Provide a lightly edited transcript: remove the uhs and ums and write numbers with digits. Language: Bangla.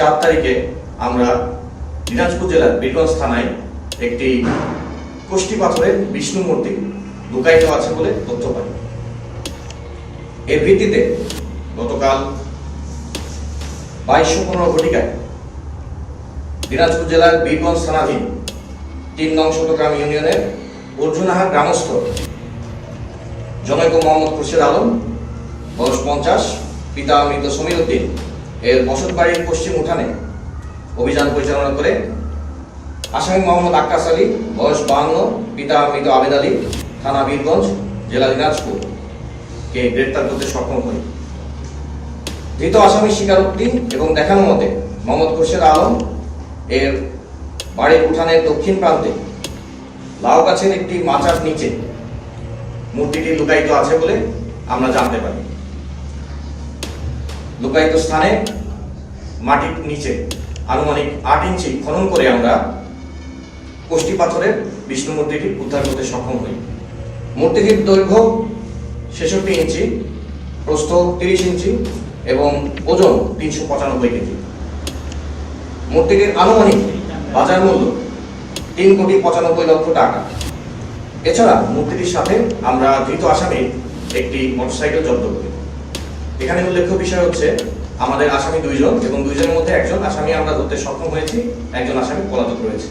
4 তারিখে আমরা দিনাজপুর জেলার বীরগঞ্জ থানায় একটি কোষ্ঠী পাথরের বিষ্ণু মূর্তি লুকায়িত আছে বলে তথ্য পাই। এর ভিত্তিতে গতকাল 22:15 ঘটিকায় দিনাজপুর জেলার বীরগঞ্জ থানাধীন 3 নং শতগ্রাম ইউনিয়নের অর্জুনাহার গ্রামস্থ জনৈক মোহাম্মদ খুরশেদ আলম, বয়স 50, পিতা মৃত সমীর উদ্দিন এর বসত বাড়ির পশ্চিম উঠানে অভিযান পরিচালনা করে আসামি মোহাম্মদ আক্কাস আলী, বয়স 52, পিতা মৃত আবেদ আলী, থানা বীরগঞ্জ, জেলা দিনাজপুর কে গ্রেপ্তার করতে সক্ষম হই। ধৃত আসামির স্বীকারোক্তি এবং দেখানো মতে মোহাম্মদ খুরশেদ আলম এর বাড়ির উঠানের দক্ষিণ প্রান্তে লাউ গাছের একটি মাচার নিচে মূর্তিটি লুকায়িত আছে বলে আমরা জানতে পারি। লুকায়িত স্থানে মাটির নিচে আনুমানিক 8 ইঞ্চি খনন করে আমরা কোষ্ঠী পাথরের বিষ্ণু মূর্তিটি উদ্ধার করতে সক্ষম হই। মূর্তিটির দৈর্ঘ্য 66 ইঞ্চি, প্রস্থ 30 ইঞ্চি এবং ওজন 395 কেজি। মূর্তিটির আনুমানিক বাজার মূল্য 3,95,00,000 টাকা। এছাড়া মূর্তিটির সাথে আমরা ধৃত আসামির একটি মোটরসাইকেল জব্দ করি। এখানে উল্লেখ্য বিষয় হচ্ছে আমাদের আসামি 2 জন এবং 2 জনের মধ্যে একজন আসামি আমরা ধরতে সক্ষম হয়েছি, একজন আসামি পলাতক রয়েছে।